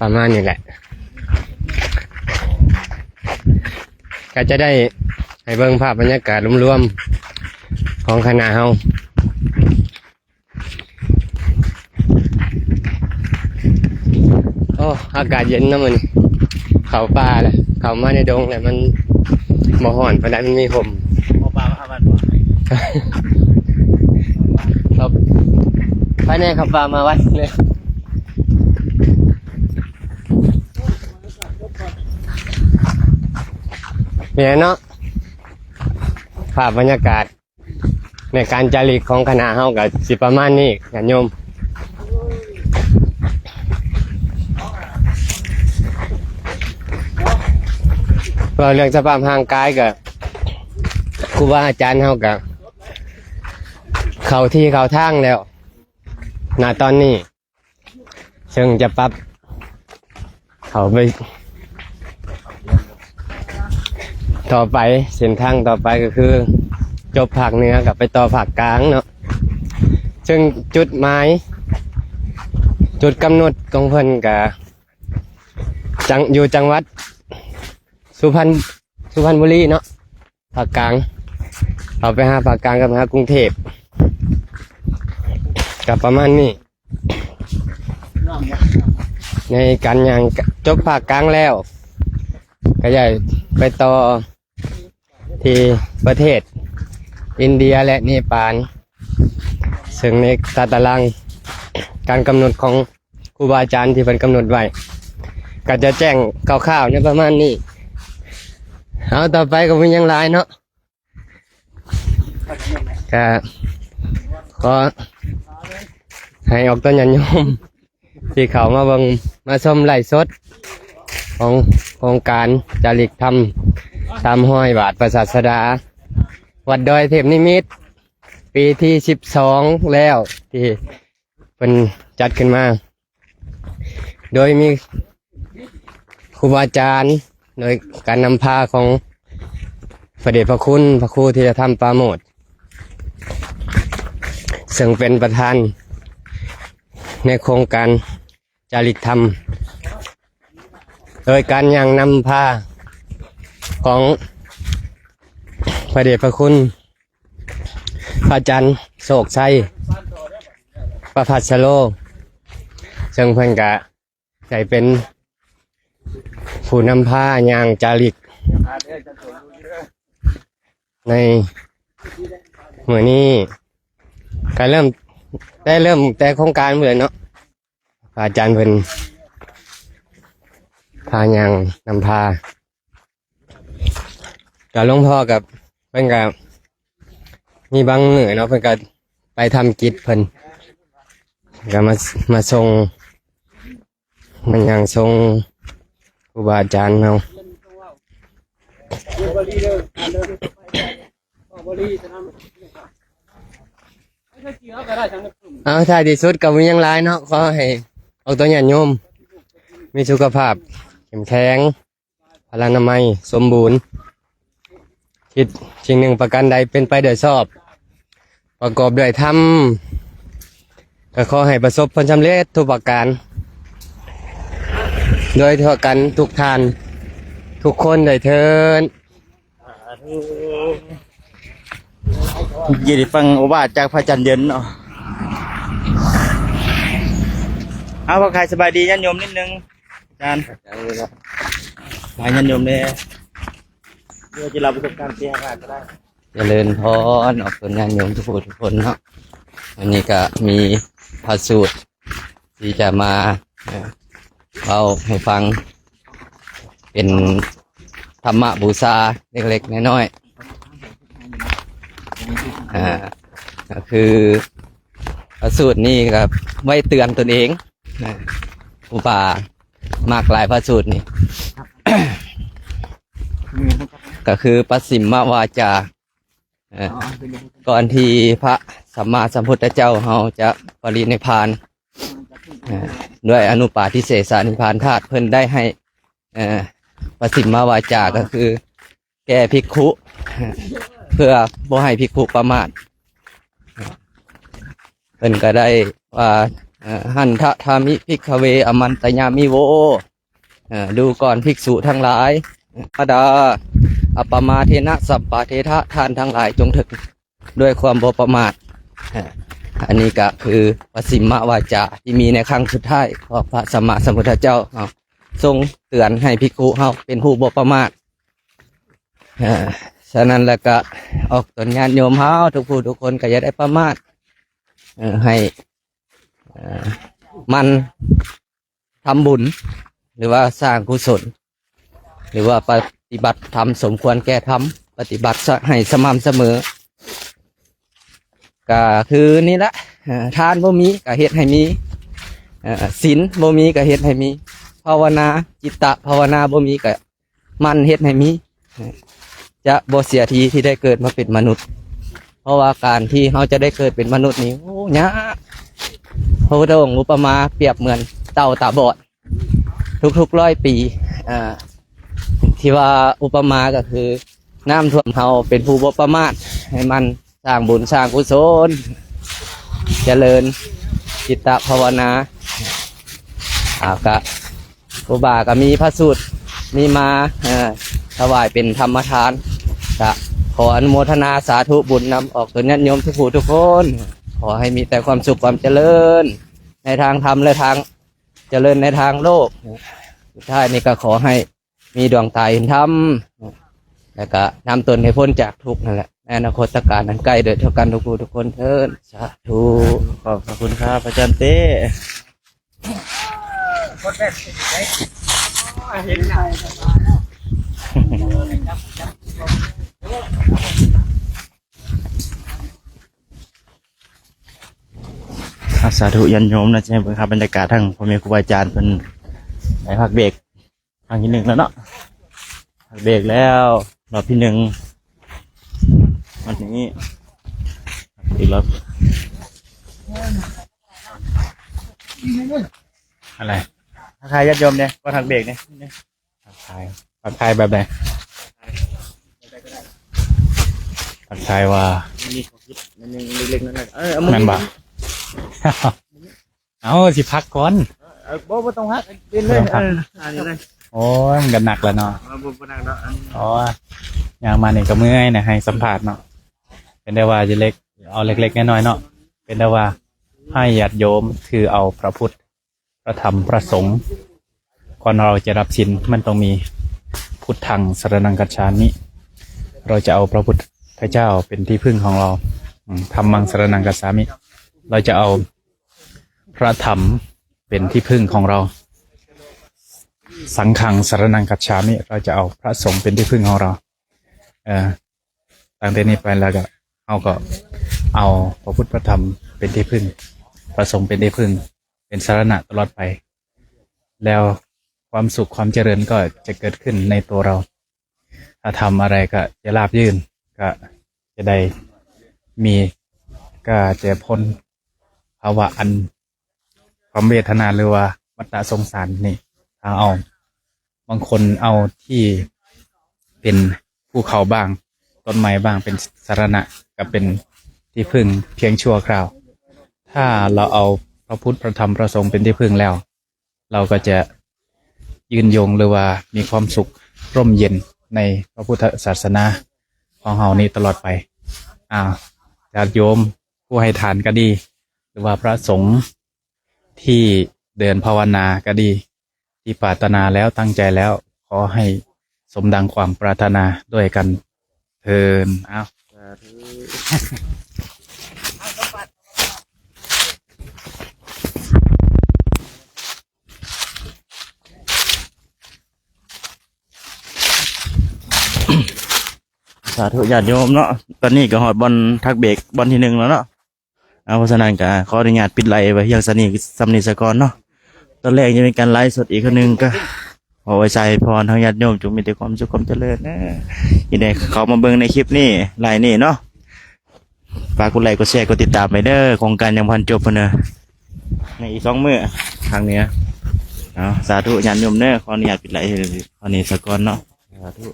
ประมาณนี้แหละก็จะได้ให้เบิ่งภาพบรรยากาศรวมๆของคณะเฮาโอ้อากาศเย็นนะมันเขาป่าแหละเขามาในดงเนี่ยมันบ่ฮ้อนปานใดมันมีลมเอาปลามาบ้านบ่ครับภายในขับป่ามาวัดเลยเนี่ยเนาะภาพบรรยากาศในการจาริกของคณะเฮากับสิประมาณนี้ญาติโยมเรื่องสภาพร่างกายกับครูบาอาจารย์เฮากับเข้าที่เข้าทางแล้วณตอนนี้ซึ่งจะปรับเข้าไปต่อไปเส้นทางต่อไปก็คือจบภาคเหนือกับไปต่อภาคกลางเนาะซึ่งจุดหมายจุดกำหนดของเพิ่นกับอยู่จังหวัดสุพรรณบุรีเนาะภาคกลางเอาไปหาภาคกลางกับหากรุงเทพกับประมาณนี้ในการยังจบภาคกลางแล้วก็ใหญ่ไปต่อที่ประเทศอินเดียและเนปาลซึ่งในตารางการกำหนดของครูบาอาจารย์ที่เป็นกำหนดไว้ก็จะแจ้งคร่าวๆในประมาณนี้เอาต่อไปก็มียังหลายเนาะก็ขอให้ออกต้นยันยมที่เขามาเบิ่งมาชมไลฟ์สดของโครงการจาริกธรรม300 บาทประศาสดาวัดดอยเทพนิมิตรปีที่12แล้วที่เป็นจัดขึ้นมาโดยมีครูบาอาจารย์โดยการนำพาของพระเดชพระคุณพระครูธีรธรรมปราโมทย์ซึ่งเป็นประธานในโครงการจาริกธรรมโดยการยังนำพาของพระเดชพระคุณพระอาจารย์โศกชัยประภัสโลซึ่งเพิ่นกะได้เป็นผู้นำพายางจาริกในเมื่อนี้ก็เริ่มแต่โครงการเหมือนเนาะอาจารย์เพิ่นพายางนำพากับหลวงพ่อกับเพิ่นก็มีบางเหนื่อยเนาะเพิ่นก็ไปทำกิจเพิ่นก็มาส่งมันยังส่งครูบาอาจารย์เราเอาท้ายที่สุดก็มียังหลายเนาะขอให้เอาตัวญาติโยมมีสุขภาพเข้มแข็งพลานามัยสมบูรณ์คิดสิ่งหนึ่งประกันใดเป็นไปโดยชอบประกอบด้วยธรรมก็ขอให้ประสบผลสำเร็จทุกประการโดยทั่วกันทุกทานทุกคนโดยเทิน ยินดีฟังโอวาทจากพระจันทร์เย็นเนาะเอาพอใครสบายดีญาติโยมนิดนึงอาจารย์หายญาติโยมเลยเพื่อจะรับประสบการณ์ที่หาก็ได้เจริญพรออกผลงานโยมทุกคนเนาะวันนี้ก็มีพระสูตรที่จะมาเอาให้ฟังเป็นธรรมบูชาเล็กๆน้อยๆก็คือพระสูตรนี่ครับไว้เตือนตนเองอุปามากหลายพระสูตรนี่ ก็คือปัสสิมวาจาก่อนที่พระสัมมาสัมพุทธเจ้าเราจะปรินิพพานด้วยอนุปาทิเสสนิพพานธาตุเพิ่นได้ให้ปัสสิมวาจาก็คือแก้ภิกขุเพื่อบ่ให้ภิกขุประมาทเพิ่นก็ได้ว่า หันทะธามิภิกขเวอมันตยามิโวดูก่อนภิกษุทั้งหลายพระดาอัปปมาเทนะสัพปะเททะท่านทั้งหลายจงถึกด้วยความบ่ประมาทอันนี้ก็คือปสิมมวาจาที่มีในครั้งสุดท้ายของพระสัมมาสัมพุทธเจ้าทรงเตือนให้ภิกขุเฮาเป็นผู้บ่ประมาทฉะนั้นแล้วก็ออกตนญาติโยมเฮาทุกผู้ทุกคนก็อย่าได้ประมาทให้มันทำบุญหรือว่าสร้างกุศลหรือว่าปฏิบัติธรรมสมควรแก่ธรรมปฏิบัติให้สม่ำเสมอก็คือนี่ละทานบ่มีก็เฮ็ดให้มีศีลบ่มีก็เฮ็ดให้มีภาวนาจิตตภาวนาบ่มีก็มันเฮ็ดให้มีจะบ่เสียทีที่ได้เกิดมาเป็นมนุษย์เพราะว่าการที่เราจะได้เกิดเป็นมนุษย์นี่โอ้ยากพระพุทธองค์อุปมาเปรียบเหมือนเต่าตาบอดทุก100 ปีที่ว่าอุปมาก็คือน้ำท่วมเราเป็นผู้บ่ประมาทให้มันสร้างบุญสร้างกุศลเจริญจิตตภาวนาก็ครูบาก็มีพระสูตรมีมาถวายเป็นธรรมทานก็ขออนุโมทนาสาธุบุญนำออกตัวญาติโยมทุกผู้ทุกคนขอให้มีแต่ความสุขความเจริญในทางธรรมและทางเจริญในทางโลกสุดท้ายนี่ก็ขอให้มีดวงตาเห็นธรรมแล้วก็นำตนให้พ้นจากทุกข์นั่นแหละในอนาคตการนั้นใกล้เดินเท่ากันทุกผู้ทุกคนเถิดสาธุ ขอบคุณครับอาจารย์เต้สาธุยันโยมนะใช่ไหมครับบรรยากาศทั้งพ่อแม่ครูบาอาจารย์เป็นในพักเบรกทางที่1แล้วเนาะพักเบรกแล้วรอบที่1วันนี้อีกรอบอะไรทักทายญาติโยมเนี่ยก็ทางเบรกเนี่ยทักทายแบบไหนทักทายว่ามีของคิดมันยังเล็กๆนั่นแหละนั่นบ่เอาสิพักก่อนบ่ต้องพักเล่นเลยอันนี้เลยโอ้ยมันกันหนักแล้วเนาะบ่หนักเนาะอ๋อย่างมานี่ก็เมื่อยนะให้สัมภาษณ์เนาะเป็นได้ว่าจะเล็กเอาเล็กๆน้อยๆเนาะเป็นได้ว่าให้ญาติโยมคือเอาพระพุทธพระธรรมพระสงฆ์ก่อนเราจะรับศีลมันต้องมีพุทธังสรณังคัจฉามิเราจะเอาพระพุทธเจ้าเป็นที่พึ่งของเราธัมมังสรณังคัจฉามิเราจะเอาพระธรรมเป็นที่พึ่งของเราสังฆังสรณังคัจฉามิเราจะเอาพระสงฆ์เป็นที่พึ่งของเราตั้งแต่นี้ไปแล้วก็เอาพระพุทธพระธรรมเป็นที่พึ่งพระสงฆ์เป็นที่พึ่งเป็นสรณะตลอดไปแล้วความสุขความเจริญก็จะเกิดขึ้นในตัวเราถ้าทำอะไรก็จะราบรื่นก็จะได้มีก็จะพ้นภาวะอันความเวทนาหรือว่าวัฏสงสารนี่ถ้าเอาบางคนเอาที่เป็นภูเขาบ้างต้นไม้บ้างเป็นสรณะก็เป็นที่พึ่งเพียงชั่วคราวถ้าเราเอาพระพุทธพระธรรมพระสงฆ์เป็นที่พึ่งแล้วเราก็จะยืนยงหรือว่ามีความสุขร่มเย็นในพระพุทธศาสนาของเรานี้ตลอดไปญาติโยมผู้ให้ทานก็ดีหรือว่าพระสงฆ์ที่เดินภาวนาก็ดีที่ปรารถนาแล้วตั้งใจแล้วขอให้สมดังความปรารถนาด้วยกันเทินสาธุญาติโยมเนาะตอนนี้ก็หอดบอลทักเบรกบอลที่1แล้วเนาะเพราะฉะนั้นก็ขออนุญาตปิดไลฟ์ไว้อย่างสนิทสำนิสกรเนาะตอนแรกจะเป็นการไลฟ์สดอีกครั้งนึงก็ขอไว้ใจพรทางญาติโยมจงมีแต่ความสุขความเจริญนะยินดีเขามาเบิ่งในคลิปนี้ไลฟ์นี่เนาะฝากกดไลค์กดแชร์กดติดตามไปเด้อโครงการยังพันจบเนอะในอีก2 มื้อทางนี้สาธุญาติโยมเด้อขออนุญาตปิดไลฟ์ขอนี้สกรเนาะสาธุ